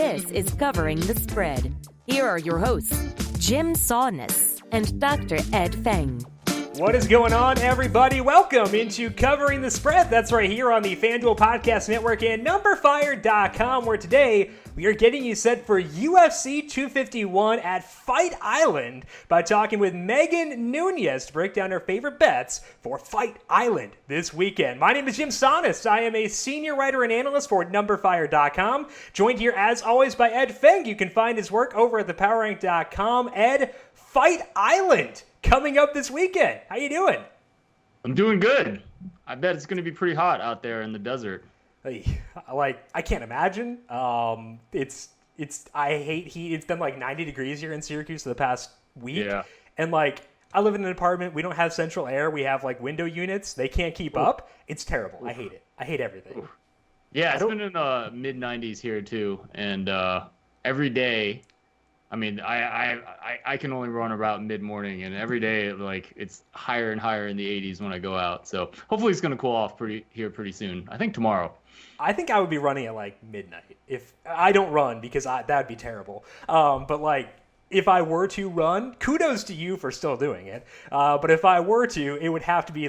This is Covering the Spread. Here are your hosts, Jim Saunders and Dr. Ed Feng. What is going on, everybody? Welcome into Covering the Spread. That's right here on the FanDuel Podcast Network and numberFire.com, where today we are getting you set for UFC 251 at Fight Island by talking with Megan Nunez to break down her favorite bets for Fight Island this weekend. My name is Jim Saunders. I am a senior writer and analyst for numberFire.com, joined here as always by Ed Feng. You can find his work over at thepowerrank.com. Ed, Fight Island coming up this weekend. How you doing? I'm doing good. I bet it's going to be pretty hot out there in the desert. I can't imagine. I hate heat. It's been like 90 degrees here in Syracuse for the past week. Yeah. And I live in an apartment. We don't have central air. We have window units. They can't keep up. It's terrible. I hate it. I hate everything. Yeah, it's been in the mid 90s here too. And every day, I can only run about mid-morning, and every day it's higher and higher in the 80s when I go out. So hopefully it's going to cool off pretty soon. I think tomorrow. I think I would be running at midnight. If I don't run, because that'd be terrible. But if I were to run, kudos to you for still doing it. But if I were to, it would have to be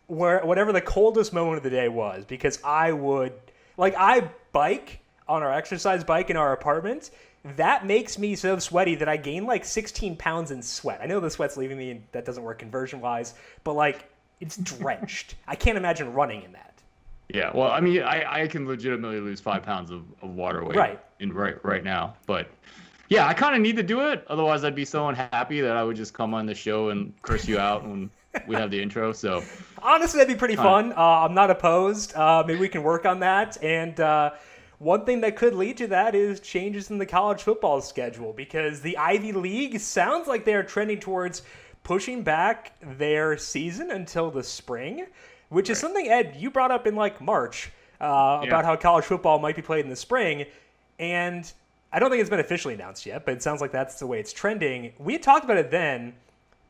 whatever the coldest moment of the day was, because I would I bike on our exercise bike in our apartment. That makes me so sweaty that I gain 16 pounds in sweat. I know the sweat's leaving me, and that doesn't work conversion-wise, but it's drenched. I can't imagine running in that. Yeah, well, I can legitimately lose 5 pounds of water weight right now. But yeah, I kind of need to do it. Otherwise, I'd be so unhappy that I would just come on the show and curse you out when we have the intro. So honestly, that'd be pretty fun. I'm not opposed. Maybe we can work on that. And one thing that could lead to that is changes in the college football schedule, because the Ivy League sounds like they're trending towards pushing back their season until the spring, which is something, Ed, you brought up in March about how college football might be played in the spring. And I don't think it's been officially announced yet, but it sounds like that's the way it's trending. We had talked about it then,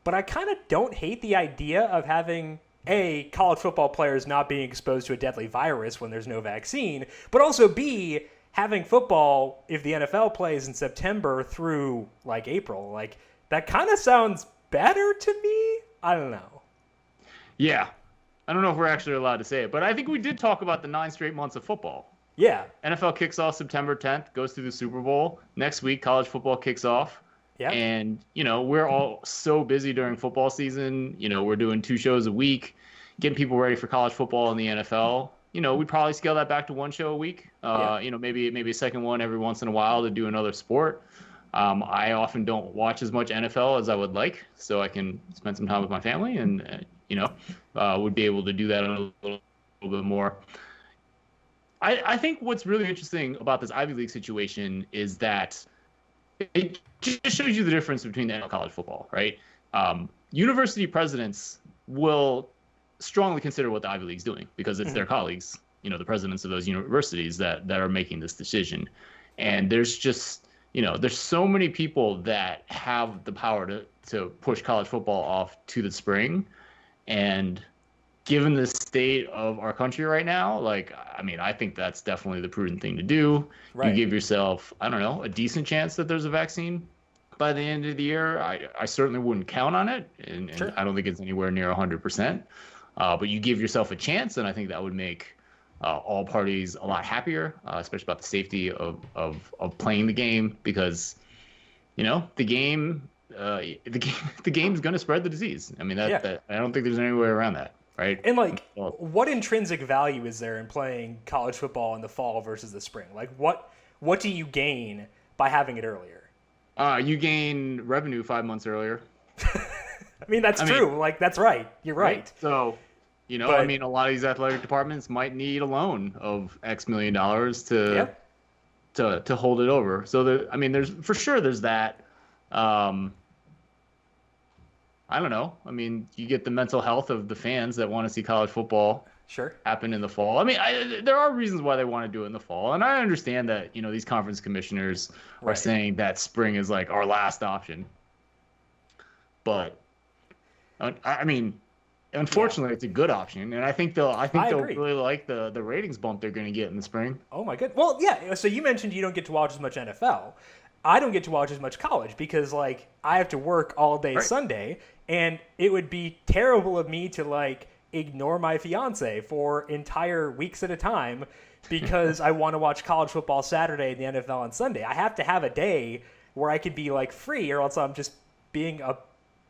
but I kind of don't hate the idea of having college football players not being exposed to a deadly virus when there's no vaccine, but also B, having football, if the NFL plays in September through April, that kind of sounds better to me. I don't know. Yeah. I don't know if we're actually allowed to say it, but I think we did talk about the 9 straight months of football. Yeah. NFL kicks off September 10th, goes through the Super Bowl. Next week, college football kicks off. Yeah. And, we're all so busy during football season. We're doing 2 shows a week, getting people ready for college football in the NFL. We'd probably scale that back to 1 show a week. Maybe a second one every once in a while to do another sport. I often don't watch as much NFL as I would like, so I can spend some time with my family and, would be able to do that a little bit more. I think what's really interesting about this Ivy League situation is that it just shows you the difference between the NFL and college football, right? University presidents will strongly consider what the Ivy League's doing because it's their colleagues, the presidents of those universities that are making this decision. And there's just, there's so many people that have the power to push college football off to the spring. And given the state of our country right now, I think that's definitely the prudent thing to do. Right. You give yourself, a decent chance that there's a vaccine by the end of the year. I certainly wouldn't count on it, and Sure. I don't think it's anywhere near 100%. But you give yourself a chance, and I think that would make all parties a lot happier, especially about the safety of playing the game, because the game's going to spread the disease. That I don't think there's any way around that. Right. And what intrinsic value is there in playing college football in the fall versus the spring? What do you gain by having it earlier? You gain revenue 5 months earlier. That's true. That's right. You're right. So, a lot of these athletic departments might need a loan of X million dollars to hold it over. So there's that. I don't know. You get the mental health of the fans that want to see college football happen in the fall. There are reasons why they want to do it in the fall. And I understand that, these conference commissioners are saying that spring is our last option. But, Unfortunately, it's a good option, and I think they'll agree. really like the ratings bump they're going to get in the spring. Oh my goodness. Well, yeah. So you mentioned you don't get to watch as much NFL. I don't get to watch as much college because like I have to work all day Sunday, and it would be terrible of me to like ignore my fiance for entire weeks at a time because I want to watch college football Saturday and the NFL on Sunday. I have to have a day where I could be like free, or else I'm just being a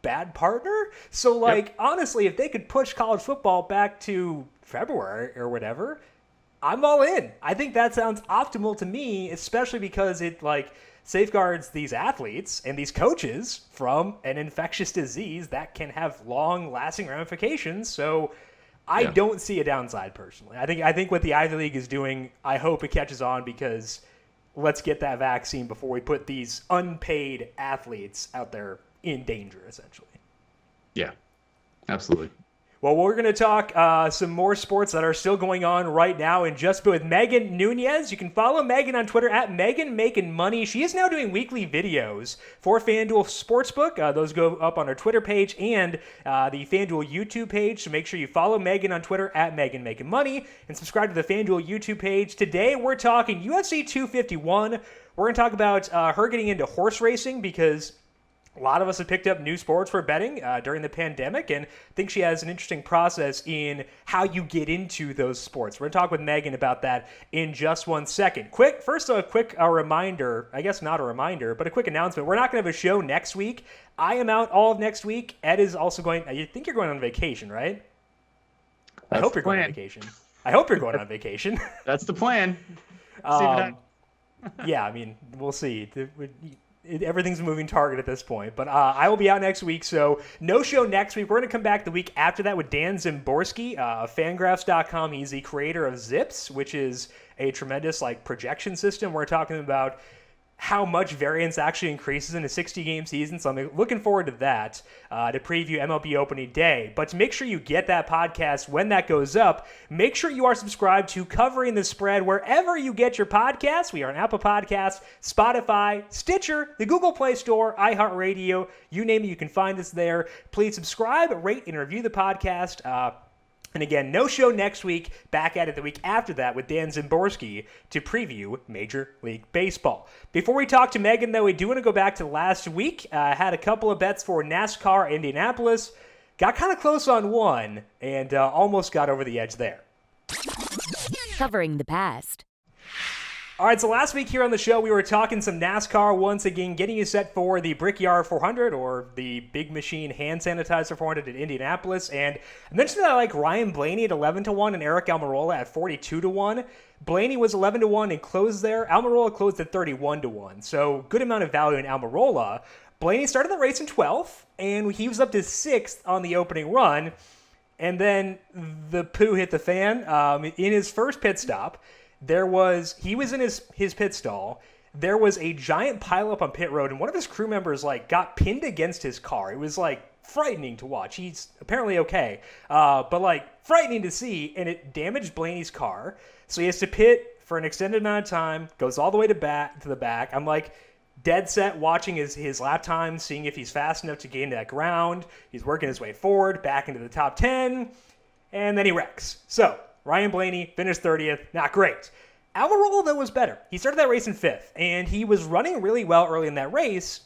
bad partner. So like honestly, if they could push college football back to February or whatever, I'm all in. I think that sounds optimal to me, especially because it like safeguards these athletes and these coaches from an infectious disease that can have long-lasting ramifications. So I don't see a downside personally. I think what the Ivy League is doing, I hope it catches on, because let's get that vaccine before we put these unpaid athletes out there in danger, essentially. Yeah, absolutely. Well, we're going to talk some more sports that are still going on right now in just with Megan Nunez. You can follow Megan on Twitter at Megan Making Money. She is now doing weekly videos for FanDuel Sportsbook. Those go up on her Twitter page and the FanDuel YouTube page. So make sure you follow Megan on Twitter at Megan Making Money and subscribe to the FanDuel YouTube page. Today we're talking UFC 251. We're going to talk about her getting into horse racing because a lot of us have picked up new sports for betting during the pandemic, and I think she has an interesting process in how you get into those sports. We're going to talk with Megan about that in just 1 second. First, a quick reminder, I guess not a reminder, but a quick announcement. We're not going to have a show next week. I am out all of next week. Ed is also going, you think you're going on vacation, right? I hope you're going on vacation. I hope you're going on vacation. That's the plan. Yeah, I mean, we'll see. Everything's a moving target at this point. But I will be out next week, so no show next week. We're going to come back the week after that with Dan Zimborski of Fangraphs.com. He's the creator of Zips, which is a tremendous projection system. We're talking about how much variance actually increases in a 60-game season. So I'm looking forward to that to preview MLB opening day. But to make sure you get that podcast when that goes up, make sure you are subscribed to Covering the Spread wherever you get your podcasts. We are on Apple Podcasts, Spotify, Stitcher, the Google Play Store, iHeartRadio. You name it, you can find us there. Please subscribe, rate, and review the podcast. And again, no show next week. Back at it the week after that with Dan Zimborski to preview Major League Baseball. Before we talk to Megan, though, we do want to go back to last week. Had a couple of bets for NASCAR Indianapolis. Got kind of close on one and almost got over the edge there. Covering the past. All right, so last week here on the show, we were talking some NASCAR once again, getting you set for the Brickyard 400 or the Big Machine Hand Sanitizer 400 at Indianapolis. And I mentioned that I like Ryan Blaney at 11-1 and Eric Almirola at 42-1. Blaney was 11-1 and closed there. Almirola closed at 31-1. So good amount of value in Almirola. Blaney started the race in 12th, and he was up to 6th on the opening run. And then the poo hit the fan in his first pit stop. He was in his pit stall. There was a giant pileup on pit road, and one of his crew members got pinned against his car. It was frightening to watch. He's apparently okay, but frightening to see, and it damaged Blaney's car. So he has to pit for an extended amount of time. Goes all the way to the back. I'm dead set watching his lap time, seeing if he's fast enough to gain that ground. He's working his way forward, back into the top 10, and then he wrecks. So Ryan Blaney finished 30th. Not great. Almirola, though, was better. He started that race in 5th, and he was running really well early in that race,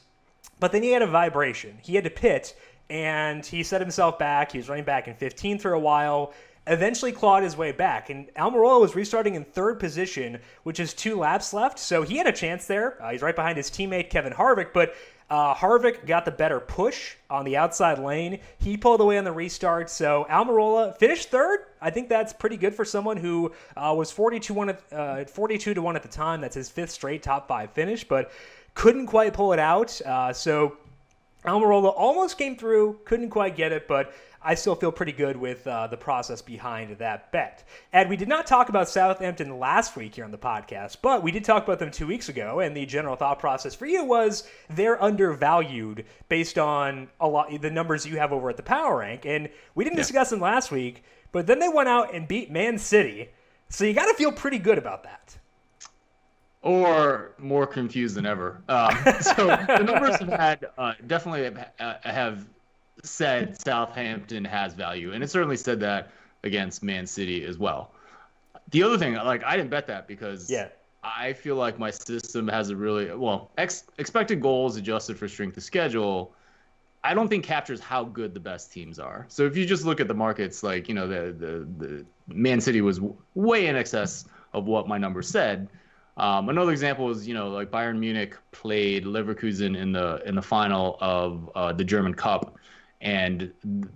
but then he had a vibration. He had to pit, and he set himself back. He was running back in 15th for a while, eventually clawed his way back, and Almirola was restarting in 3rd position, which is 2 laps left, so he had a chance there. He's right behind his teammate Kevin Harvick, but Harvick got the better push on the outside lane. He pulled away on the restart, so Almirola finished 3rd. I think that's pretty good for someone who was 42-1 at the time. That's his 5th straight top 5 finish, but couldn't quite pull it out. So Almirola almost came through, couldn't quite get it, but I still feel pretty good with the process behind that bet. And we did not talk about Southampton last week here on the podcast, but we did talk about them 2 weeks ago, and the general thought process for you was they're undervalued based on the numbers you have over at the Power Rank, and we didn't discuss them last week, but then they went out and beat Man City, so you got to feel pretty good about that. Or more confused than ever. So the numbers have definitely have said Southampton has value, and it certainly said that against Man City as well. The other thing, like, I didn't bet that because I feel like my system has a really expected goals adjusted for strength of schedule. I don't think captures how good the best teams are. So if you just look at the markets, like, the Man City was way in excess of what my number said. Another example is, like Bayern Munich played Leverkusen in the final of the German Cup, and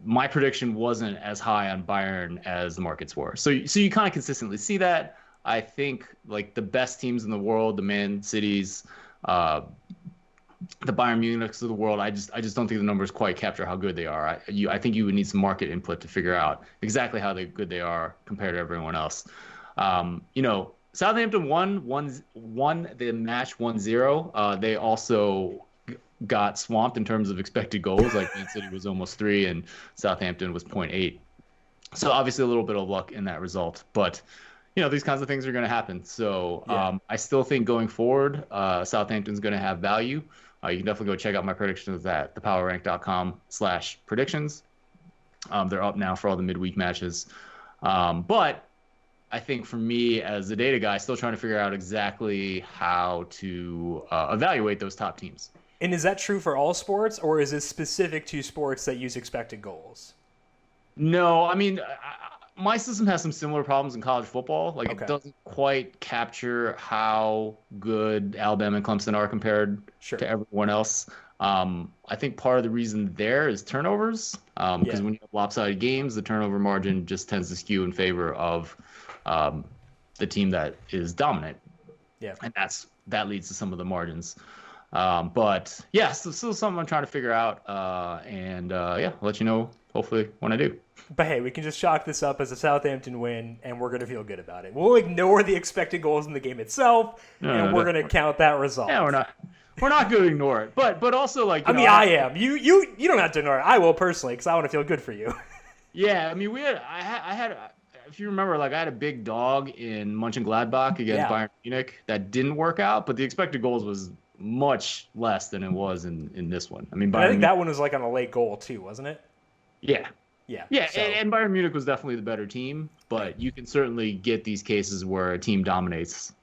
my prediction wasn't as high on Bayern as the markets were. So you kind of consistently see that. I think like the best teams in the world, the Man Cities, the Bayern Munichs of the world, I just don't think the numbers quite capture how good they are. I think you would need some market input to figure out exactly how good they are compared to everyone else. Southampton won the match 1-0. They also got swamped in terms of expected goals. Like Man City was almost 3 and Southampton was 0.8. So obviously a little bit of luck in that result. But, these kinds of things are going to happen. So I still think going forward, Southampton's going to have value. You can definitely go check out my predictions at thepowerrank.com/predictions. They're up now for all the midweek matches. But I think for me as a data guy, still trying to figure out exactly how to evaluate those top teams. And is that true for all sports, or is it specific to sports that use expected goals? No, I mean, my system has some similar problems in college football. Like, It doesn't quite capture how good Alabama and Clemson are compared to everyone else. I think part of the reason there is turnovers, because when you have lopsided games, the turnover margin just tends to skew in favor of the team that is dominant. Yeah, and that leads to some of the margins. But yeah, still something I'm trying to figure out. I'll let you know hopefully when I do. But hey, we can just chalk this up as a Southampton win, and we're going to feel good about it. We'll ignore the expected goals in the game itself, and we're going to count that result. Yeah, we're not going to ignore it. But also, like, I am. You don't have to ignore it. I will personally, because I want to feel good for you. Yeah, I mean, I had if you remember, like, I had a big dog in Mönchengladbach against Bayern Munich that didn't work out, but the expected goals was much less than it was in this one. I mean, I think that one was like on a late goal too, wasn't it? Yeah. So. And Bayern Munich was definitely the better team, but you can certainly get these cases where a team dominates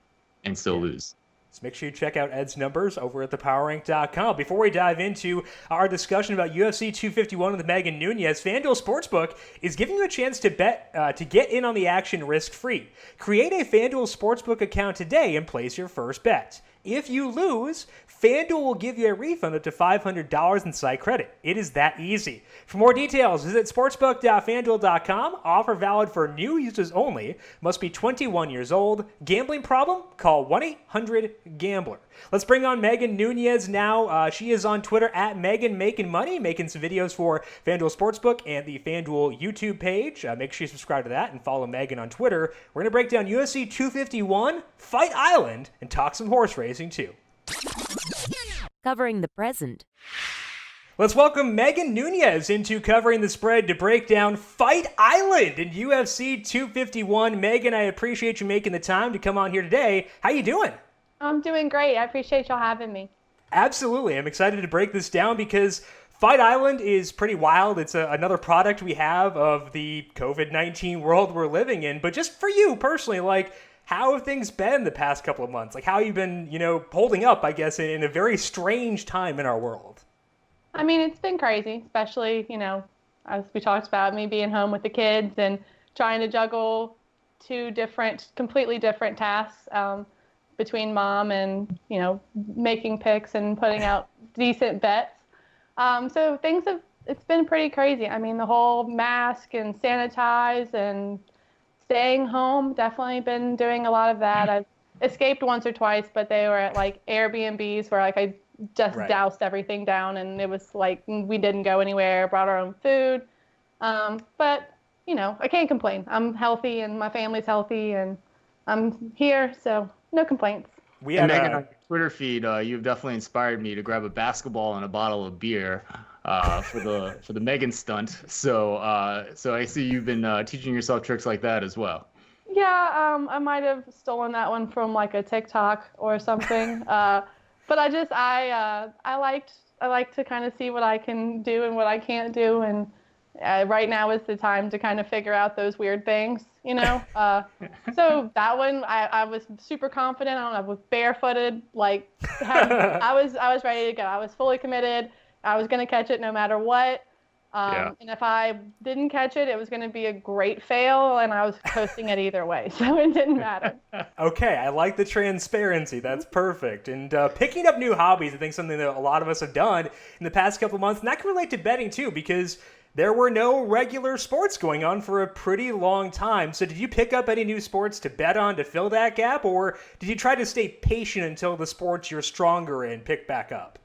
and still lose. So make sure you check out Ed's numbers over at thepowerrank.com. Before we dive into our discussion about UFC 251 with Megan Nunez, FanDuel Sportsbook is giving you a chance to bet to get in on the action risk-free. Create a FanDuel Sportsbook account today and place your first bet. If you lose, FanDuel will give you a refund up to $500 in site credit. It is that easy. For more details, visit sportsbook.fanduel.com. Offer valid for new users only. Must be 21 years old. Gambling problem? Call 1-800-GAMBLER. Let's bring on Megan Nunez now. She is on Twitter at Megan Making Money, making some videos for FanDuel Sportsbook and the FanDuel YouTube page. Make sure you subscribe to that and follow Megan on Twitter. We're going to break down UFC 251, Fight Island, and talk some horse racing too. Covering the present. Let's welcome Megan Nunez into Covering the Spread to break down Fight Island in UFC 251. Megan, I appreciate you making the time to come on here today. How you doing? I'm doing great. I appreciate y'all having me. Absolutely. I'm excited to break this down because Fight Island is pretty wild. It's another product we have of the COVID-19 world we're living in. But just for you personally, like, how have things been the past couple of months? Like, how have you been, holding up, I guess, in a very strange time in our world? I mean, it's been crazy, especially, as we talked about, me being home with the kids and trying to juggle two completely different tasks between mom and, making picks and putting out decent bets. So it's been pretty crazy. I mean, the whole mask and sanitize and staying home, definitely been doing a lot of that. I've escaped once or twice, but they were at like Airbnbs where like I just doused everything down and it was like we didn't go anywhere, brought our own food. But, I can't complain. I'm healthy and my family's healthy and I'm here, so no complaints. Megan, on your Twitter feed, you've definitely inspired me to grab a basketball and a bottle of beer for the Megan stunt. So I see you've been teaching yourself tricks like that as well. Yeah, I might have stolen that one from like a TikTok or something. But I like to kind of see what I can do and what I can't do, and right now is the time to kind of figure out those weird things, you know. So that one, I was super confident on. I was barefooted, like I was ready to go. I was fully committed. I was gonna catch it no matter what. And if I didn't catch it, it was going to be a great fail, and I was coasting it either way, so it didn't matter. Okay, I like the transparency. That's perfect. And picking up new hobbies, I think something that a lot of us have done in the past couple of months, and that can relate to betting too, because there were no regular sports going on for a pretty long time. So did you pick up any new sports to bet on to fill that gap, or did you try to stay patient until the sports you're stronger in pick back up?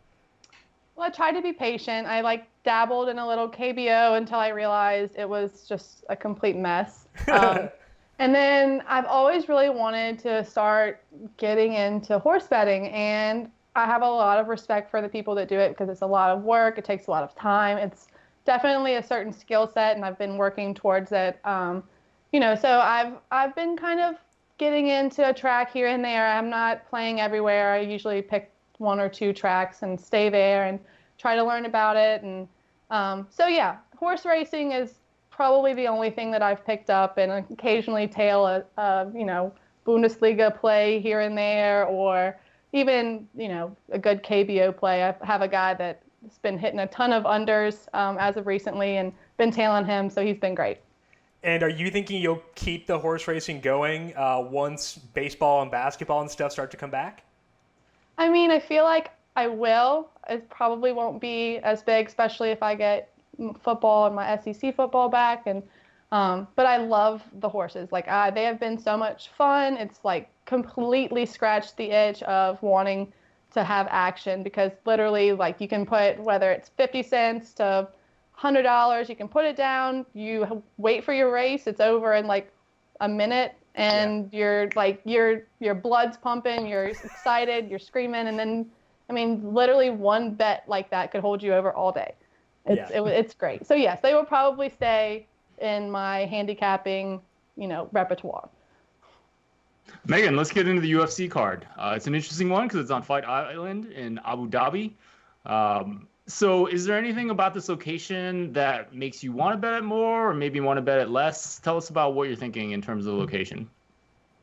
Well, I tried to be patient. I dabbled in a little KBO until I realized it was just a complete mess. And then I've always really wanted to start getting into horse betting, and I have a lot of respect for the people that do it because it's a lot of work. It takes a lot of time. It's definitely a certain skill set, and I've been working towards it. So I've been kind of getting into a track here and there. I'm not playing everywhere. I usually pick one or two tracks and stay there and try to learn about it. And horse racing is probably the only thing that I've picked up, and occasionally tail a Bundesliga play here and there, or even a good KBO play. I have a guy that's been hitting a ton of unders as of recently, and been tailing him, so he's been great. And are you thinking you'll keep the horse racing going once baseball and basketball and stuff start to come back? I mean, I feel like I will. It probably won't be as big, especially if I get football and my SEC football back. And but I love the horses. They have been so much fun. It's completely scratched the itch of wanting to have action, because literally you can put, whether it's 50 cents to $100, you can put it down. You wait for your race. It's over in a minute. And you're your blood's pumping, you're excited, you're screaming, and then, literally one bet like that could hold you over all day. It's great. So yes, they will probably stay in my handicapping, repertoire. Megan, let's get into the UFC card. It's an interesting one because it's on Fight Island in Abu Dhabi. So is there anything about this location that makes you want to bet it more, or maybe want to bet it less? Tell us about what you're thinking in terms of the location.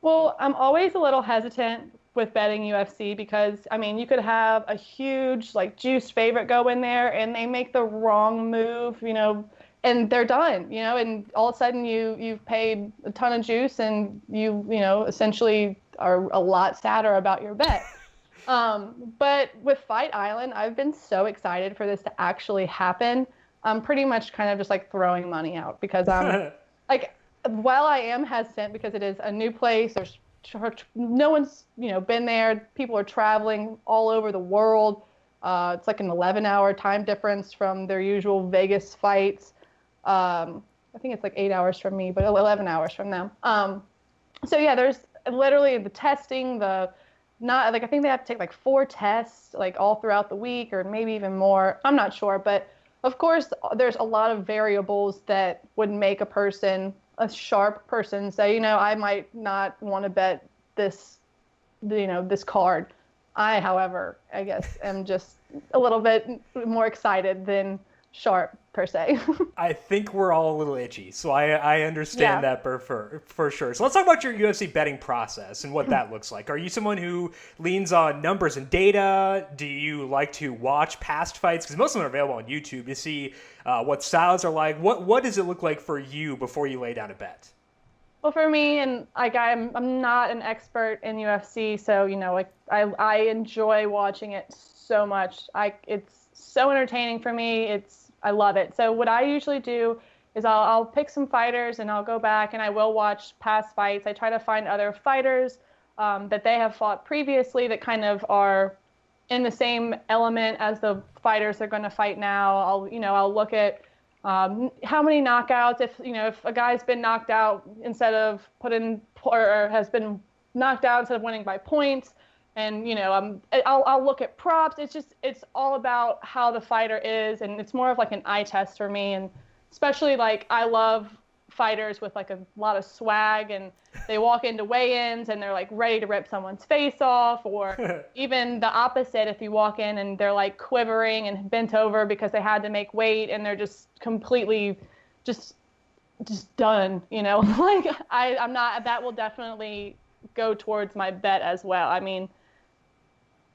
Well, I'm always a little hesitant with betting UFC because, you could have a huge, juiced favorite go in there and they make the wrong move, and they're done, and all of a sudden you've paid a ton of juice and you essentially are a lot sadder about your bet. But with Fight Island, I've been so excited for this to actually happen. I'm pretty much kind of just throwing money out because I'm while I am hesitant because it is a new place, there's no one's, been there. People are traveling all over the world. It's an 11-hour time difference from their usual Vegas fights. I think it's 8 hours from me, but 11 hours from them. There's literally the testing, I think they have to take 4 tests all throughout the week, or maybe even more. I'm not sure, but of course there's a lot of variables that would make a sharp person say, I might not want to bet this, this card. I, however, I guess am just a little bit more excited than sharp per se. I think we're all a little itchy, so I understand that for sure. So let's talk about your UFC betting process and what that looks like. Are you someone who leans on numbers and data? Do you like to watch past fights? Because most of them are available on YouTube to see what styles are like. What does it look like for you before you lay down a bet? Well, for me, and I'm not an expert in UFC, so I enjoy watching it so much. It's so entertaining for me. I love it. So what I usually do is I'll pick some fighters and I'll go back and I will watch past fights. I try to find other fighters that they have fought previously that kind of are in the same element as the fighters they're going to fight now. I'll look at how many knockouts. If a guy's been knocked out instead of or has been knocked out instead of winning by points. And, I'll look at props. It's all about how the fighter is. And it's more of an eye test for me. And especially I love fighters with like a lot of swag, and they walk into weigh-ins and they're like ready to rip someone's face off, or even the opposite, if you walk in and they're like quivering and bent over because they had to make weight and they're just completely just done, like I'm not, that will definitely go towards my bet as well. I mean,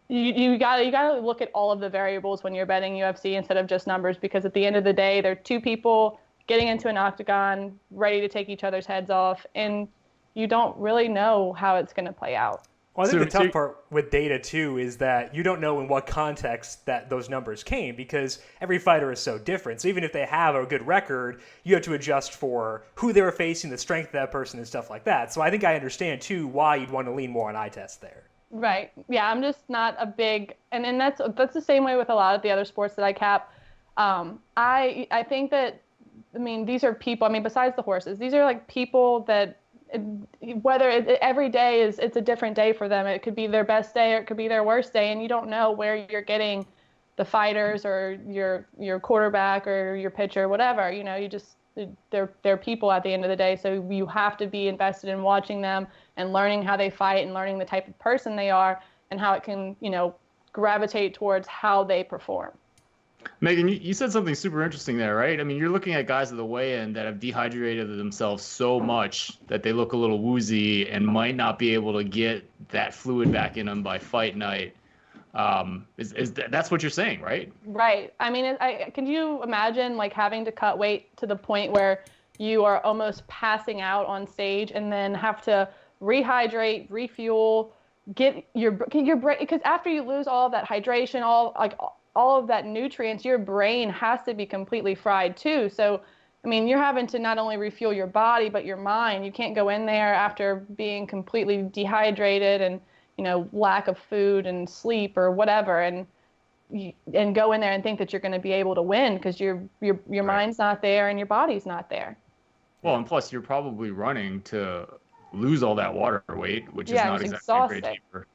you gotta look at all of the variables when you're betting UFC instead of just numbers, because at the end of the day, they're two people getting into an octagon, ready to take each other's heads off, and you don't really know how it's going to play out. Well, I think the tough part with data, too, is that you don't know in what context that those numbers came, because every fighter is so different. So even if they have a good record, you have to adjust for who they were facing, the strength of that person, and stuff like that. So I think I understand, too, why you'd want to lean more on eye test there. Right. Yeah, I'm just not a big – and that's the same way with a lot of the other sports that I cap. I think that – I mean, these are people, besides the horses, these are like people that every day it's a different day for them. It could be their best day or it could be their worst day, and you don't know where you're getting the fighters or your quarterback or your pitcher, whatever. They're people at the end of the day, so you have to be invested in watching them and learning how they fight and learning the type of person they are and how it can, gravitate towards how they perform. Megan, you said something super interesting there, right? I mean, you're looking at guys at the weigh-in that have dehydrated themselves so much that they look a little woozy and might not be able to get that fluid back in them by fight night. That's what you're saying, right? Right. I mean, can you imagine like having to cut weight to the point where you are almost passing out on stage and then have to rehydrate, refuel, get your brain, because after you lose all of that hydration, all of that nutrients, your brain has to be completely fried too. So, you're having to not only refuel your body, but your mind. You can't go in there after being completely dehydrated and, lack of food and sleep or whatever, and go in there and think that you're going to be able to win because your right. Mind's not there and your body's not there. Well, and plus you're probably running to lose all that water weight, which is not exactly a great taper.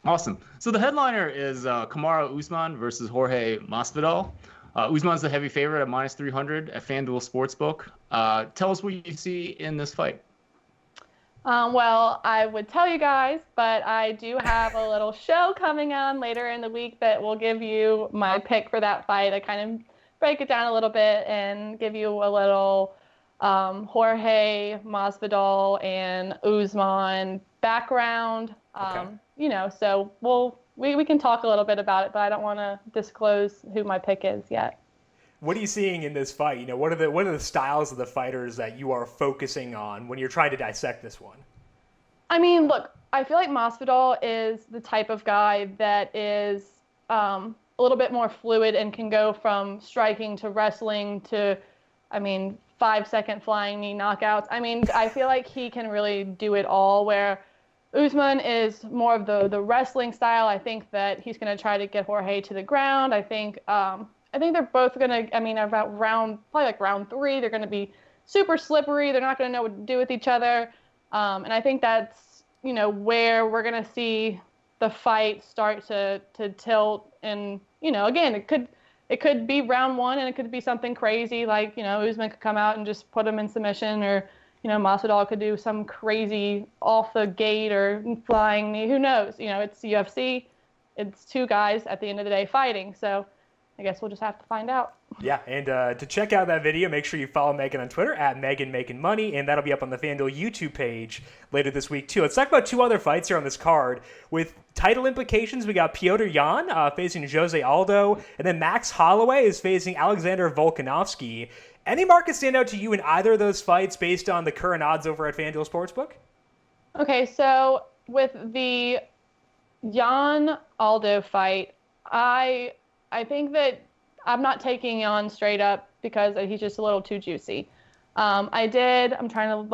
Awesome. So the headliner is Kamaru Usman versus Jorge Masvidal. Usman's the heavy favorite at minus 300 at FanDuel Sportsbook. Tell us what you see in this fight. Well, I would tell you guys, but I do have a little show coming on later in the week that will give you my pick for that fight. I kind of break it down a little bit and give you a little Jorge Masvidal and Usman background. Okay. So we can talk a little bit about it, but I don't want to disclose who my pick is yet. What are you seeing in this fight? What are the styles of the fighters that you are focusing on when you're trying to dissect this one? Look, I feel like Masvidal is the type of guy that is a little bit more fluid and can go from striking to wrestling to, 5-second flying knee knockouts. I feel like he can really do it all, where Usman is more of the wrestling style. I think that he's going to try to get Jorge to the ground. I think they're both going to, about round 3, they're going to be super slippery. They're not going to know what to do with each other. And I think that's, where we're going to see the fight start to tilt. And, again, it could be round 1 and it could be something crazy like, Usman could come out and just put him in submission, or Masvidal could do some crazy off the gate or flying knee. Who knows? It's UFC. It's two guys at the end of the day fighting. So I guess we'll just have to find out. Yeah, and to check out that video, make sure you follow Megan on Twitter at MeganMakingMoney, and that'll be up on the FanDuel YouTube page later this week too. Let's talk about 2 other fights here on this card. With title implications, we got Petr Yan facing Jose Aldo, and then Max Holloway is facing Alexander Volkanovski. Any market stand out to you in either of those fights based on the current odds over at FanDuel Sportsbook? Okay, so with the Yan Aldo fight, I think that I'm not taking Yan straight up because he's just a little too juicy. Let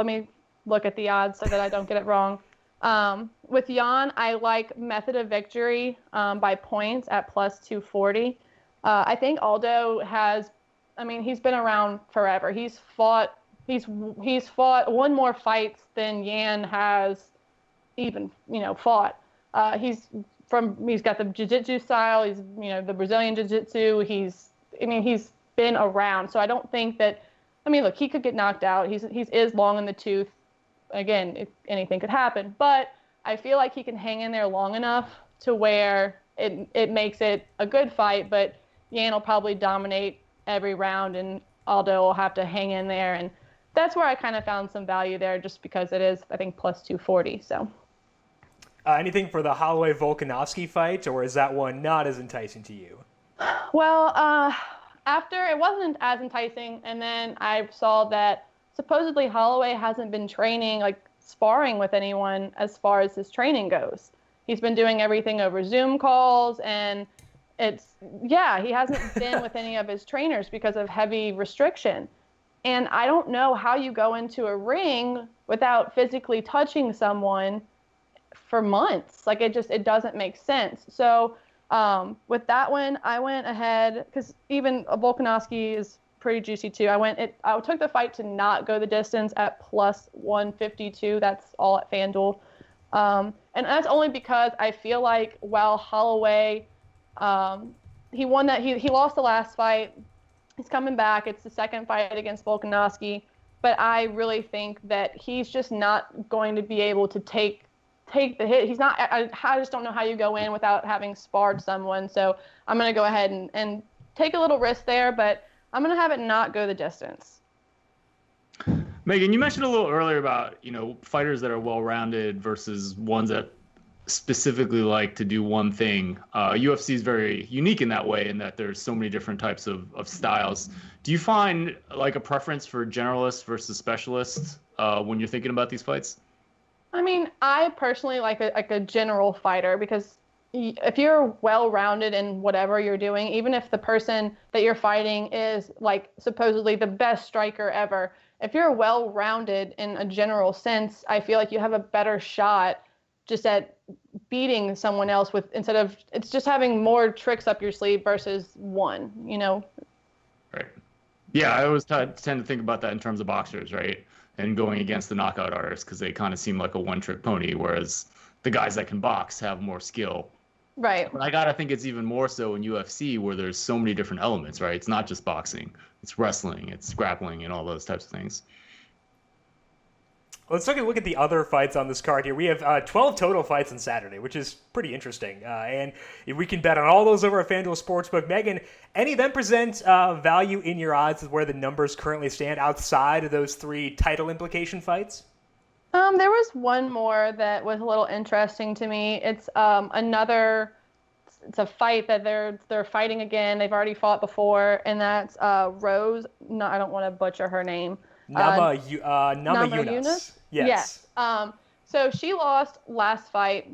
me look at the odds so that I don't get it wrong. With Yan, I like method of victory by points at plus 240. I think Aldo has, he's been around forever. He's fought 1 more fights than Yan has even, fought. He's got the jiu-jitsu style. He's, the Brazilian jiu-jitsu. He's been around. So I don't think that, I mean, look, he could get knocked out. He is long in the tooth. Again, anything could happen. But I feel like he can hang in there long enough to where it makes it a good fight. But Yan will probably dominate every round, and Aldo will have to hang in there. And that's where I kind of found some value there, just because it is, I think, plus 240. So. Anything for the Holloway-Volkanovski fight, or is that one not as enticing to you? Well, after it wasn't as enticing, and then I saw that supposedly Holloway hasn't been training, like sparring with anyone as far as his training goes. He's been doing everything over Zoom calls, and he hasn't been with any of his trainers because of heavy restriction. And I don't know how you go into a ring without physically touching someone for months. Like, it doesn't make sense. So with that one, I went ahead, because even Volkanovski is pretty juicy too. I took the fight to not go the distance at plus 152. That's all at FanDuel. And that's only because I feel like while Holloway, he lost the last fight. He's coming back. It's the second fight against Volkanovski. But I really think that he's just not going to be able to take the hit. He's not. I just don't know how you go in without having sparred someone. So I'm going to go ahead and take a little risk there, but I'm going to have it not go the distance. Megan, you mentioned a little earlier about, fighters that are well-rounded versus ones that specifically like to do one thing. UFC is very unique in that way, in that there's so many different types of styles. Do you find like a preference for generalists versus specialists when you're thinking about these fights? I mean, I personally like a general fighter, because if you're well-rounded in whatever you're doing, even if the person that you're fighting is like supposedly the best striker ever, if you're well-rounded in a general sense, I feel like you have a better shot just at beating someone else instead of it's just having more tricks up your sleeve versus one, Right. Yeah, I always tend to think about that in terms of boxers, right? And going against the knockout artists, because they kind of seem like a one-trick pony, whereas the guys that can box have more skill. Right. But I gotta think it's even more so in UFC, where there's so many different elements, right? It's not just boxing. It's wrestling, it's grappling, and all those types of things. Let's take a look at the other fights on this card here. We have 12 total fights on Saturday, which is pretty interesting. And we can bet on all those over at FanDuel Sportsbook. Megan, any of them present value in your odds of where the numbers currently stand outside of those 3 title implication fights? There was one more that was a little interesting to me. It's it's a fight that they're fighting again. They've already fought before, and that's Rose. No, I don't want to butcher her name. Nunez? Yes. So she lost last fight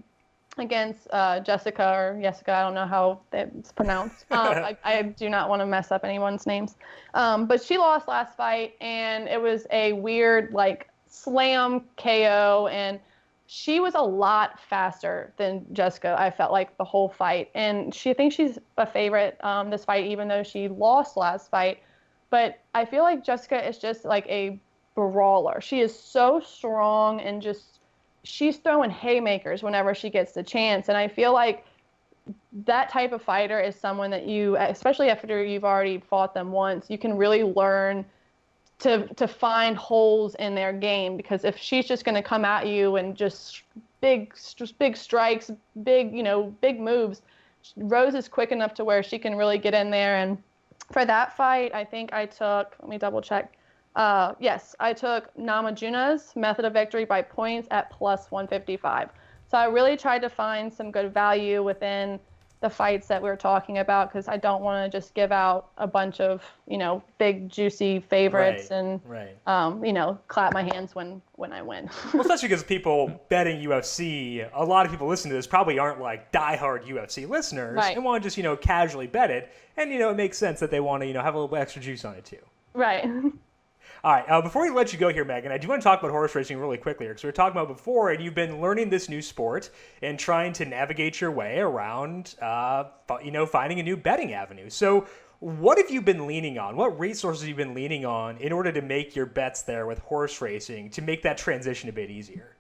against Jessica, I don't know how it's pronounced. I do not want to mess up anyone's names. But she lost last fight, and it was a weird, like, slam KO, and she was a lot faster than Jessica, I felt like, the whole fight. And I think she's a favorite this fight, even though she lost last fight. But I feel like Jessica is just like a brawler. She is so strong, and she's throwing haymakers whenever she gets the chance. And I feel like that type of fighter is someone that you, especially after you've already fought them once, you can really learn to find holes in their game. Because if she's just going to come at you and just big strikes, big moves, Rose is quick enough to where she can really get in there. And for that fight, I think I took, let me double check. Yes, I took Nunez, method of victory by points at plus 155. So I really tried to find some good value within the fights that we were talking about, because I don't want to just give out a bunch of, big juicy favorites and clap my hands when I win. Well, especially because people betting UFC, a lot of people listening to this probably aren't like diehard UFC listeners, right, and want to just, casually bet it. And, it makes sense that they want to, have a little extra juice on it too. Right. All right, before we let you go here, Megan, I do want to talk about horse racing really quickly, because we were talking about before, and you've been learning this new sport and trying to navigate your way around, finding a new betting avenue. So what have you been leaning on? What resources have you been leaning on in order to make your bets there with horse racing to make that transition a bit easier?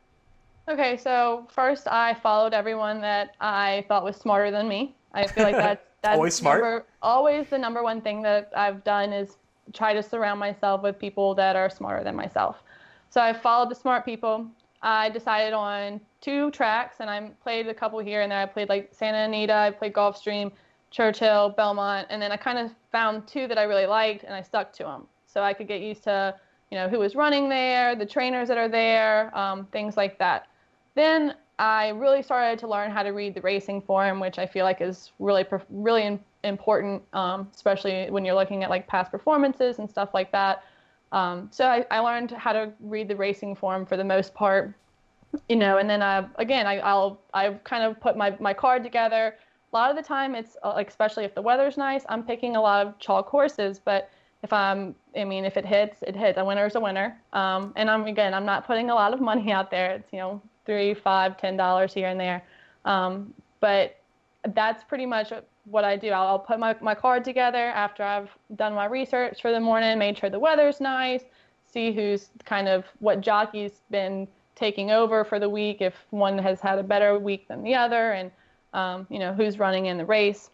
Okay, so first I followed everyone that I thought was smarter than me. I feel like that's always smart. Always the number one thing that I've done is try to surround myself with people that are smarter than myself. So I followed the smart people. I decided on 2 tracks, and I played a couple here and there. I played like Santa Anita, I played Gulfstream, Churchill, Belmont, and then I kind of found 2 that I really liked, and I stuck to them. So I could get used to, who was running there, the trainers that are there, things like that. Then I really started to learn how to read the racing form, which I feel like is really important, especially when you're looking at like past performances and stuff like that. So I learned how to read the racing form for the most part, and then I've kind of put my card together. A lot of the time it's like, especially if the weather's nice, I'm picking a lot of chalk horses, but if it hits, it hits. A winner's a winner. And I'm not putting a lot of money out there. It's, $3, $5, $10 here and there. But that's pretty much what I do. I'll put my card together after I've done my research for the morning, made sure the weather's nice, see who's what jockey's been taking over for the week, if one has had a better week than the other, and, who's running in the race.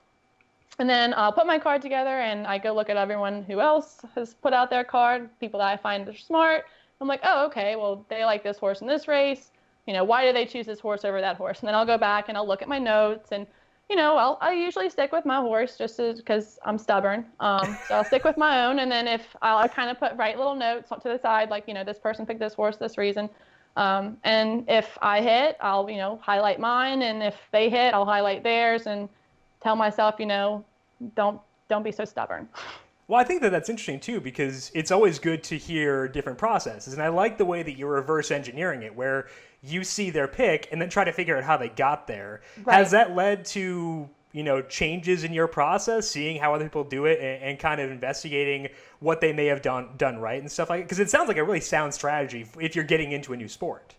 And then I'll put my card together and I go look at everyone who else has put out their card, people that I find are smart. I'm like, oh, okay, well, they like this horse in this race. Why did they choose this horse over that horse? And then I'll go back and I'll look at my notes, and I usually stick with my horse just because I'm stubborn. So I'll stick with my own, and then if I'll kind of write little notes to the side, like, this person picked this horse this reason. And if I hit, I'll, highlight mine, and if they hit, I'll highlight theirs and tell myself, don't be so stubborn. Well, I think that's interesting too, because it's always good to hear different processes. And I like the way that you're reverse engineering it, where you see their pick and then try to figure out how they got there. Right. Has that led to, changes in your process, seeing how other people do it and kind of investigating what they may have done right and stuff like that? Because it sounds like a really sound strategy if you're getting into a new sport.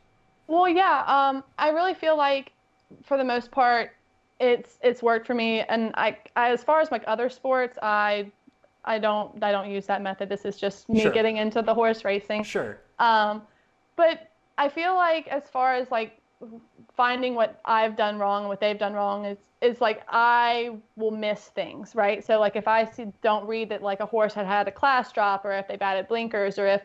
Well, yeah. I really feel like for the most part, it's worked for me. And I as far as like other sports, I don't use that method. This is just me getting into the horse racing. Sure. But I feel like as far as like finding what I've done wrong and what they've done wrong is like I will miss things, right? So like if I don't read that like a horse had a class drop, or if they've added blinkers, or if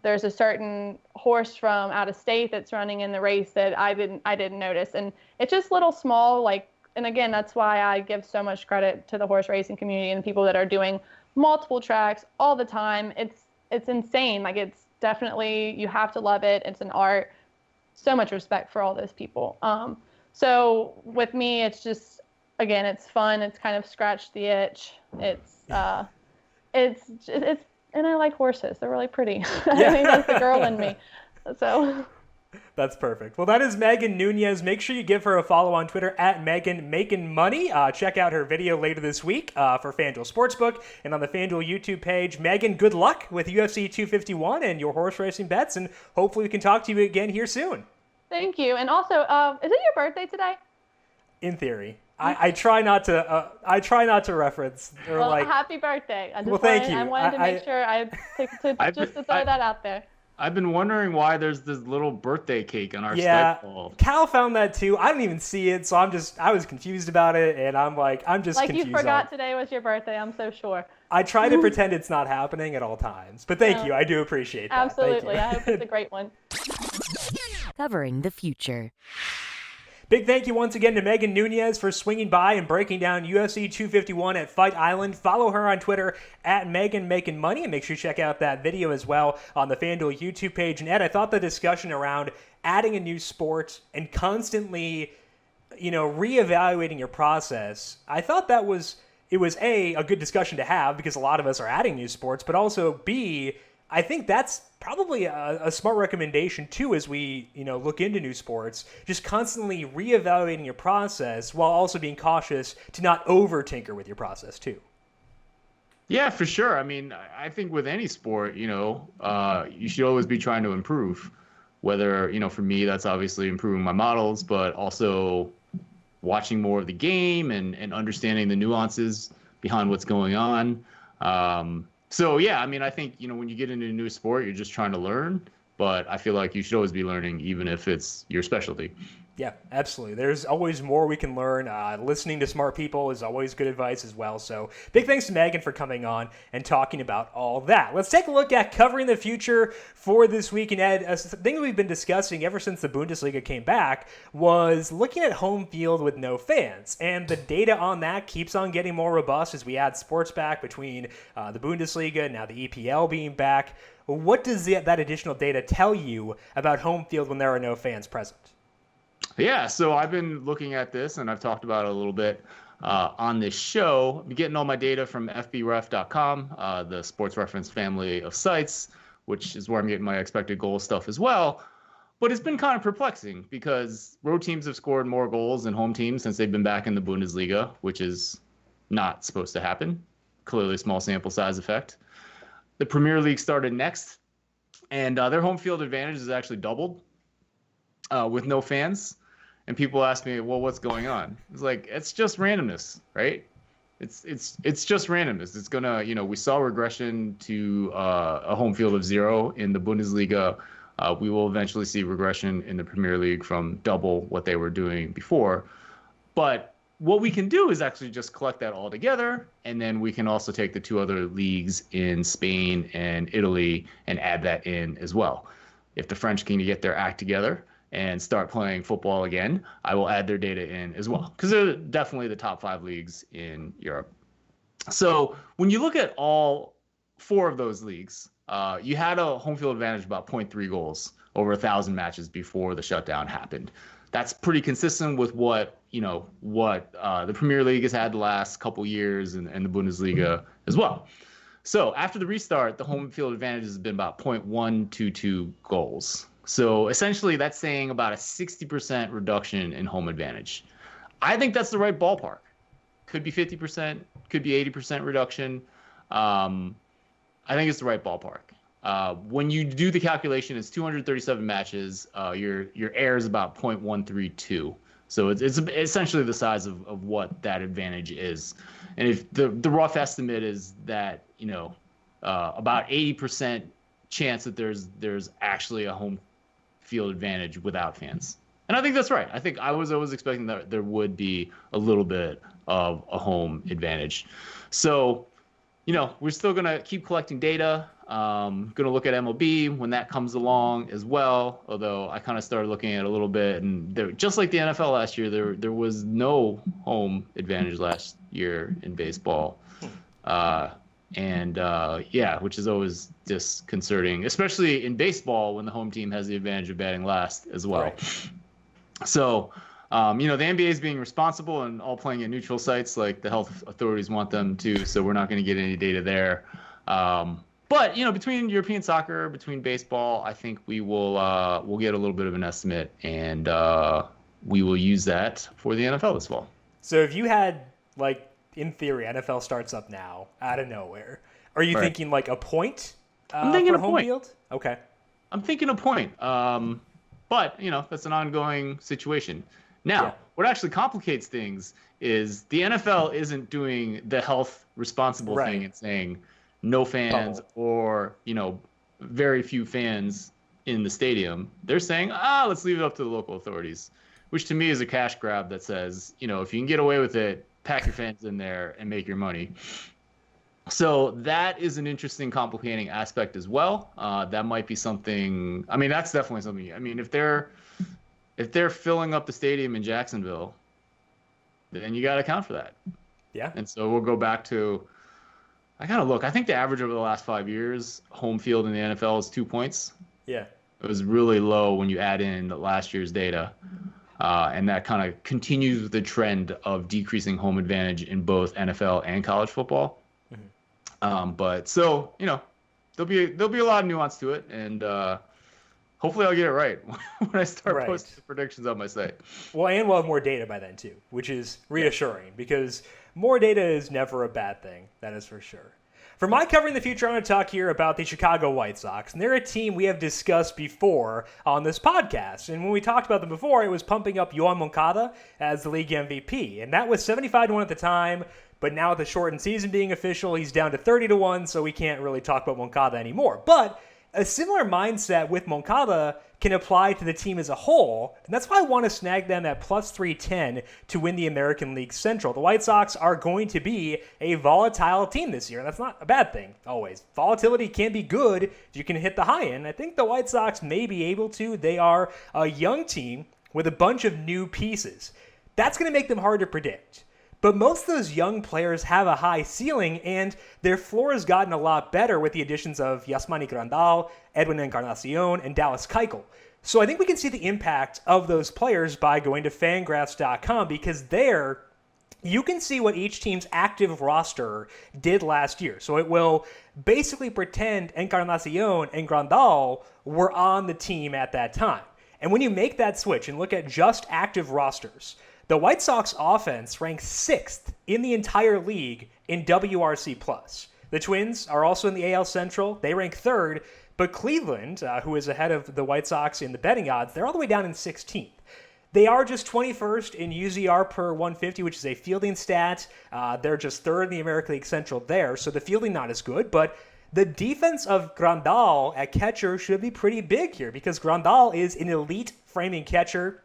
there's a certain horse from out of state that's running in the race that I didn't notice. And it's just little small, like, and again, that's why I give so much credit to the horse racing community and the people that are doing multiple tracks all the time. It's insane. Like, it's definitely, you have to love it. It's an art. So much respect for all those people. So with me, it's just, again, it's fun. It's kind of scratched the itch. It's and I like horses. They're really pretty. I think that's the girl in me. So that's perfect. Well, that is Megan Nunez. Make sure you give her a follow on Twitter at Megan Making Money. Check out her video later this week for FanDuel Sportsbook and on the FanDuel YouTube page. Megan, good luck with UFC 251 and your horse racing bets, and hopefully we can talk to you again here soon. Thank you. And also, is it your birthday today? In theory. I try not to reference or happy birthday. Thank you. I wanted to make sure to throw that out there. I've been wondering why there's this little birthday cake on our Skype wall. Cal found that too. I didn't even see it, so I was confused about it, and I'm just confused. You forgot today was your birthday, I'm so sure. I try to pretend it's not happening at all times, but thank you. I do appreciate that. Absolutely. I hope it's a great one. Covering the future. Big thank you once again to Megan Nunez for swinging by and breaking down UFC 251 at Fight Island. Follow her on Twitter at Megan Making Money, and make sure you check out that video as well on the FanDuel YouTube page. And Ed, I thought the discussion around adding a new sport and constantly, reevaluating your process, I thought it was A, a good discussion to have because a lot of us are adding new sports, but also B, I think that's probably a smart recommendation too as we look into new sports, just constantly reevaluating your process while also being cautious to not over tinker with your process too. Yeah, for sure. I mean, I think with any sport, you should always be trying to improve. Whether, for me, that's obviously improving my models, but also watching more of the game and understanding the nuances behind what's going on. So, yeah, I mean, I think, when you get into a new sport, you're just trying to learn. But I feel like you should always be learning, even if it's your specialty. Yeah, absolutely. There's always more we can learn. Listening to smart people is always good advice as well. So big thanks to Megan for coming on and talking about all that. Let's take a look at covering the future for this week. And Ed, a thing that we've been discussing ever since the Bundesliga came back was looking at home field with no fans. And the data on that keeps on getting more robust as we add sports back between the Bundesliga and now the EPL being back. What does that additional data tell you about home field when there are no fans present? Yeah, so I've been looking at this, and I've talked about it a little bit on this show. I've been getting all my data from fbref.com, the sports reference family of sites, which is where I'm getting my expected goal stuff as well. But it's been kind of perplexing because road teams have scored more goals than home teams since they've been back in the Bundesliga, which is not supposed to happen. Clearly a small sample size effect. The Premier League started next, and their home field advantage is actually doubled with no fans. And people ask me, well, what's going on? It's like, it's just randomness, right? It's just randomness. It's gonna, we saw regression to a home field of 0 in the Bundesliga. We will eventually see regression in the Premier League from double what they were doing before. But what we can do is actually just collect that all together, and then we can also take the 2 other leagues in Spain and Italy and add that in as well. If the French can get their act together and start playing football again, I will add their data in as well, because they're definitely the top 5 leagues in Europe. So when you look at all 4 of those leagues, you had a home field advantage about 0.3 goals over 1,000 matches before the shutdown happened. That's pretty consistent with what the Premier League has had the last couple years and the Bundesliga as well. So after the restart, the home field advantage has been about 0.122 goals. So essentially that's saying about a 60% reduction in home advantage. I think that's the right ballpark. Could be 50%, could be 80% reduction. I think it's the right ballpark. When you do the calculation, it's 237 matches. Your error is about 0.132. So it's essentially the size of what that advantage is. And if the rough estimate is that, about 80% chance that there's actually a home field advantage without fans. And I think that's right. I was always expecting that there would be a little bit of a home advantage. So, we're still going to keep collecting data. Going to look at MLB when that comes along as well. Although I kind of started looking at it a little bit, and just like the NFL last year, there was no home advantage last year in baseball. Which is always disconcerting, especially in baseball when the home team has the advantage of batting last as well. Right. So, the NBA is being responsible and all playing at neutral sites like the health authorities want them to, so we're not going to get any data there. But, between European soccer, between baseball, I think we'll get a little bit of an estimate, and we will use that for the NFL this fall. So if you had, in theory, NFL starts up now out of nowhere, are you thinking a point I'm thinking for a home point. field? Okay. I'm thinking a point. But, that's an ongoing situation. Now, What actually complicates things is the NFL isn't doing the health responsible thing and saying no fans or, very few fans in the stadium. They're saying, let's leave it up to the local authorities, which to me is a cash grab that says, if you can get away with it, pack your fans in there and make your money. So that is an interesting complicating aspect as well. That might be something, that's definitely something. If they're filling up the stadium in Jacksonville, then you got to account for that. Yeah. And so we'll go back to, I got to look. I think the average over the last 5 years, home field in the NFL is 2 points. Yeah. It was really low when you add in last year's data. And that kind of continues the trend of decreasing home advantage in both NFL and college football. Mm-hmm. There'll be a lot of nuance to it, and hopefully I'll get it right when I start posting the predictions on my site. Well, and we'll have more data by then too, which is reassuring because more data is never a bad thing. That is for sure. For my covering the future, I'm going to talk here about the Chicago White Sox. And they're a team we have discussed before on this podcast. And when we talked about them before, it was pumping up Yoán Moncada as the league MVP. And that was 75-1 at the time. But now with the shortened season being official, he's down to 30-1, so we can't really talk about Moncada anymore. But a similar mindset with Moncada can apply to the team as a whole, and that's why I want to snag them at plus 310 to win the American League Central. The White Sox are going to be a volatile team this year, and that's not a bad thing, always. Volatility can be good if you can hit the high end. I think the White Sox may be able to. They are a young team with a bunch of new pieces. That's going to make them hard to predict. But most of those young players have a high ceiling, and their floor has gotten a lot better with the additions of Yasmani Grandal, Edwin Encarnacion, and Dallas Keuchel. So I think we can see the impact of those players by going to Fangraphs.com, because there you can see what each team's active roster did last year. So it will basically pretend Encarnacion and Grandal were on the team at that time. And when you make that switch and look at just active rosters, the White Sox offense ranks 6th in the entire league in WRC+. The Twins are also in the AL Central. They rank 3rd, but Cleveland, who is ahead of the White Sox in the betting odds, they're all the way down in 16th. They are just 21st in UZR per 150, which is a fielding stat. They're just 3rd in the American League Central there, so the fielding not as good, but the defense of Grandal at catcher should be pretty big here, because Grandal is an elite framing catcher.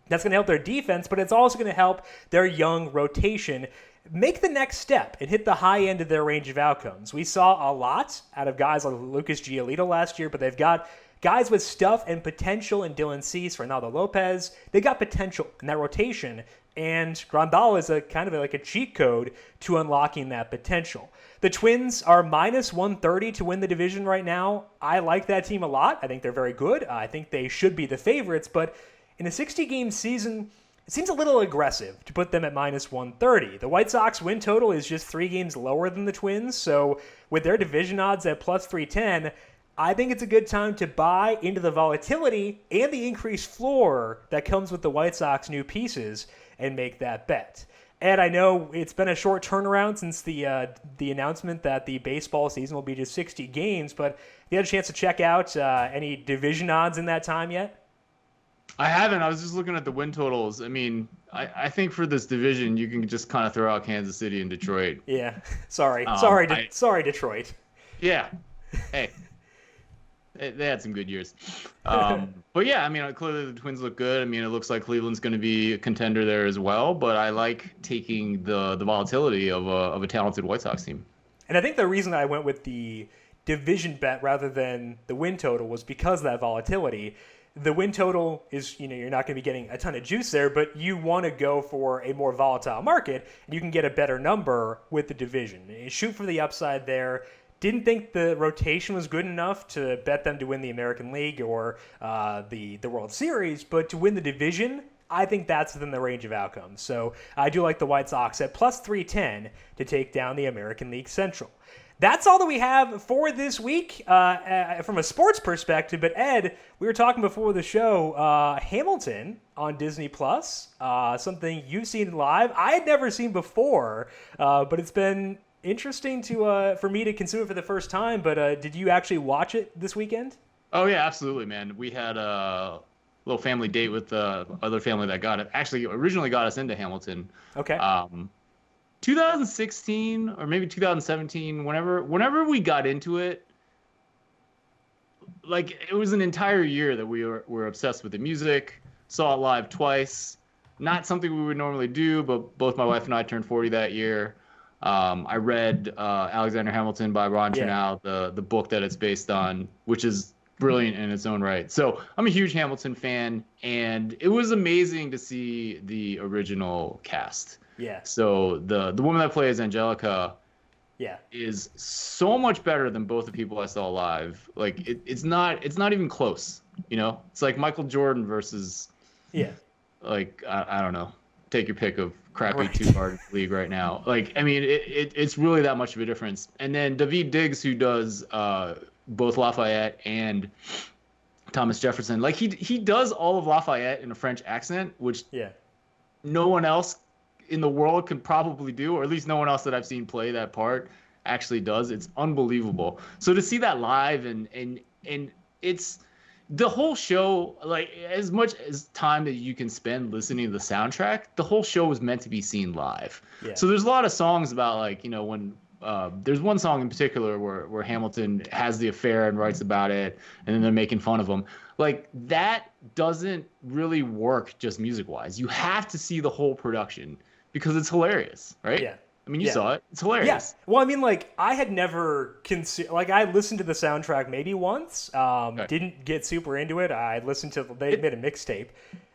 That's going to help their defense, but it's also going to help their young rotation make the next step and hit the high end of their range of outcomes. We saw a lot out of guys like Lucas Giolito last year, but they've got guys with stuff and potential in Dylan Cease, Ronaldo Lopez. They got potential in that rotation, and Grandal is a kind of like a cheat code to unlocking that potential. The Twins are minus 130 to win the division right now. I like that team a lot. I think they're very good. I think they should be the favorites, but in a 60-game season, it seems a little aggressive to put them at minus 130. The White Sox win total is just 3 games lower than the Twins, so with their division odds at plus 310, I think it's a good time to buy into the volatility and the increased floor that comes with the White Sox new pieces and make that bet. Ed, I know it's been a short turnaround since the announcement that the baseball season will be just 60 games, but have you had a chance to check out any division odds in that time yet? I haven't. I was just looking at the win totals. I mean, I think for this division, you can just kind of throw out Kansas City and Detroit. Yeah. Sorry, Detroit. Yeah. Hey. They had some good years. But yeah, I mean, clearly the Twins look good. I mean, it looks like Cleveland's going to be a contender there as well. But I like taking the volatility of a talented White Sox team. And I think the reason I went with the division bet rather than the win total was because of that volatility. The win total is, you're not going to be getting a ton of juice there, but you want to go for a more volatile market, and you can get a better number with the division. You shoot for the upside there. Didn't think the rotation was good enough to bet them to win the American League or the World Series, but to win the division, I think that's within the range of outcomes. So I do like the White Sox at plus 310 to take down the American League Central. That's all that we have for this week from a sports perspective. But Ed, we were talking before the show, Hamilton on Disney Plus, something you've seen live. I had never seen before, but it's been interesting for me to consume it for the first time. But did you actually watch it this weekend? Oh yeah, absolutely, man. We had a little family date with the other family that originally got us into Hamilton. Okay. 2016 or maybe 2017, whenever we got into it, like it was an entire year that we were obsessed with the music, saw it live twice. Not something we would normally do, but both my wife and I turned 40 that year. I read Alexander Hamilton by Ron Chernow, the book that it's based on, which is brilliant in its own right. So I'm a huge Hamilton fan, and it was amazing to see the original cast. Yeah. So the woman that plays Angelica is so much better than both the people I saw live. Like it's not even close, It's like Michael Jordan versus like I don't know. Take your pick of crappy two-guard league right now. Like, I mean, it's really that much of a difference. And then Daveed Diggs, who does both Lafayette and Thomas Jefferson, like he does all of Lafayette in a French accent, which no one else in the world can probably do, or at least no one else that I've seen play that part actually does. It's unbelievable. So to see that live and it's the whole show, like as much as time that you can spend listening to the soundtrack, the whole show was meant to be seen live. Yeah. So there's a lot of songs about like, when there's one song in particular where Hamilton has the affair and writes about it, and then they're making fun of him. Like, that doesn't really work just music-wise. You have to see the whole production because it's hilarious, right? Yeah. I mean, you saw it. It's hilarious. Yes. Yeah. Well, I mean, like, I had never I listened to the soundtrack maybe once. Didn't get super into it. I listened to they made a mixtape.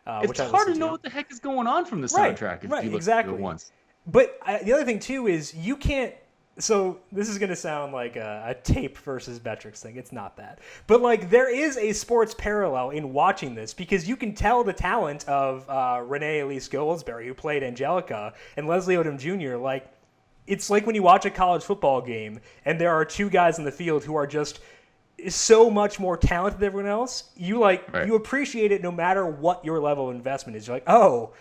It's hard to know what the heck is going on from the soundtrack if you listen to it once. But the other thing too is you can't. So this is going to sound like a tape versus metrics thing. It's not that. But like there is a sports parallel in watching this because you can tell the talent of Renee Elise Goldsberry, who played Angelica, and Leslie Odom Jr. Like, it's like when you watch a college football game and there are two guys in the field who are just so much more talented than everyone else. You appreciate it no matter what your level of investment is. You're like, oh,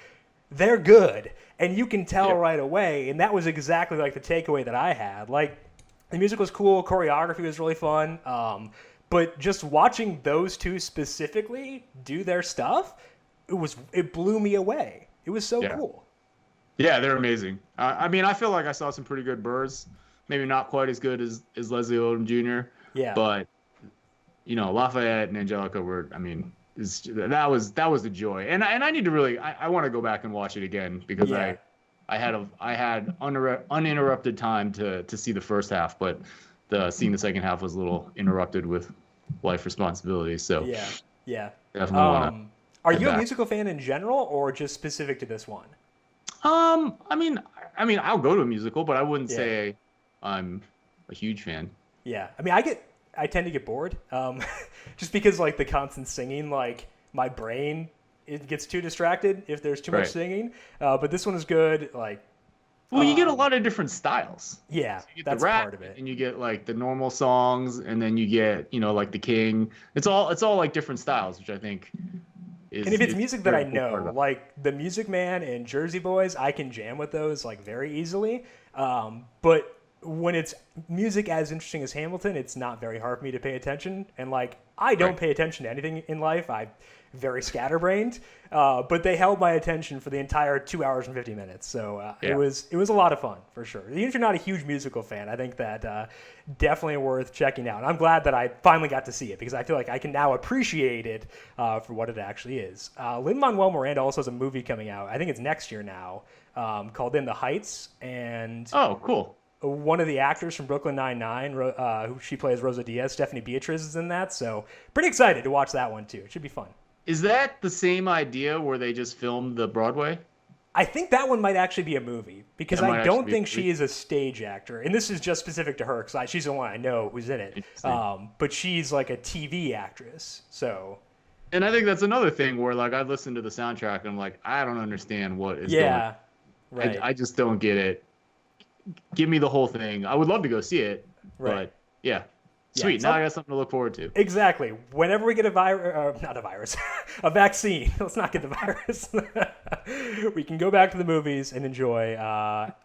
they're good. And you can tell right away. And that was exactly like the takeaway that I had. Like, the music was cool. Choreography was really fun. But just watching those two specifically do their stuff, it blew me away. It was so cool. Yeah, they're amazing. I mean, I feel like I saw some pretty good Burrs. Maybe not quite as good as Leslie Odom Jr. Yeah. But, Lafayette and Angelica were, I mean, that was the joy. And I need to really, I want to go back and watch it again because I had uninterrupted time to see the first half, but seeing the second half was a little interrupted with life responsibilities. So yeah. Definitely want to. Are you a musical fan in general or just specific to this one? I mean, I'll go to a musical, but I wouldn't say I'm a huge fan. Yeah. I mean, I tend to get bored, just because like the constant singing, like my brain, it gets too distracted if there's too much singing. But this one is good. Like, well, you get a lot of different styles. Yeah, so you get that's the rap, part of it. And you get like the normal songs, and then you get like the King. It's all like different styles, which I think. And if it's music that I know, like the Music Man and Jersey Boys, I can jam with those like very easily. But when it's music as interesting as Hamilton, it's not very hard for me to pay attention. And like I don't pay attention to anything in life. I'm very scatterbrained. But they held my attention for the entire 2 hours and 50 minutes. So it was a lot of fun for sure. Even if you're not a huge musical fan, I think that definitely worth checking out. And I'm glad that I finally got to see it because I feel like I can now appreciate it for what it actually is. Lin-Manuel Miranda also has a movie coming out. I think it's next year now, called In the Heights. And oh, cool. One of the actors from Brooklyn Nine-Nine, who she plays Rosa Diaz, Stephanie Beatriz is in that. So pretty excited to watch that one too. It should be fun. Is that the same idea where they just filmed the Broadway? I think that one might actually be a movie because I don't think she is a stage actor. And this is just specific to her because she's the one I know who's in it. But she's like a TV actress. So. And I think that's another thing where like I listened to the soundtrack and I'm like, I don't understand what is going on. Right. I just don't get it. Give me the whole thing. I would love to go see it. Right. But yeah. Sweet. Now I got something to look forward to. Exactly. Whenever we get a vaccine. Let's not get the virus. We can go back to the movies and enjoy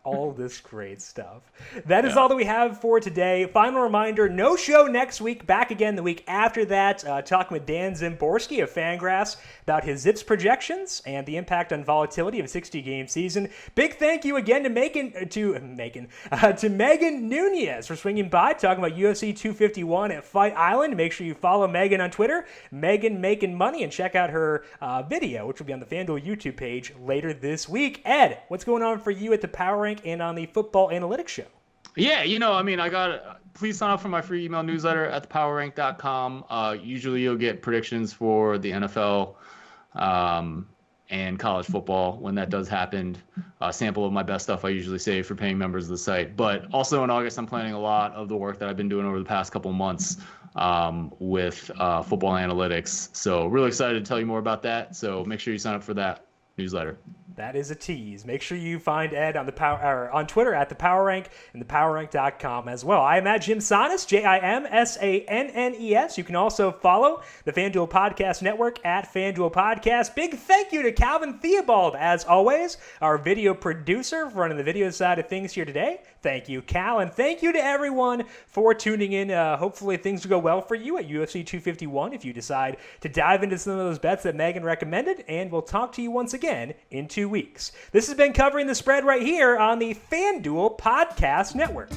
all this great stuff. That is all that we have for today. Final reminder, no show next week. Back again the week after that. Talking with Dan Zimborski of Fangraphs about his Zips projections and the impact on volatility of a 60-game season. Big thank you again to Megan Nunez for swinging by, talking about UFC 251 at Fight Island. Make sure you follow Megan on Twitter, Megan Making Money, and check out her video, which will be on the FanDuel YouTube page later this week. Ed, what's going on for you at the Power Rank and on the Football Analytics Show? Yeah, please sign up for my free email newsletter at thepowerrank.com. Usually you'll get predictions for the NFL and college football when that does happen. A sample of my best stuff I usually save for paying members of the site. But also in August, I'm planning a lot of the work that I've been doing over the past couple months with football analytics. So really excited to tell you more about that. So make sure you sign up for that newsletter. That is a tease. Make sure you find Ed on on Twitter at thepowerrank and thepowerrank.com as well. I am at Jim Sannes, JimSannes. You can also follow the FanDuel Podcast Network at FanDuel Podcast. Big thank you to Calvin Theobald, as always, our video producer for running the video side of things here today. Thank you, Cal, and thank you to everyone for tuning in. Hopefully things will go well for you at UFC 251 if you decide to dive into some of those bets that Megan recommended, and we'll talk to you once again in 2 weeks. This has been Covering the Spread right here on the FanDuel Podcast Network.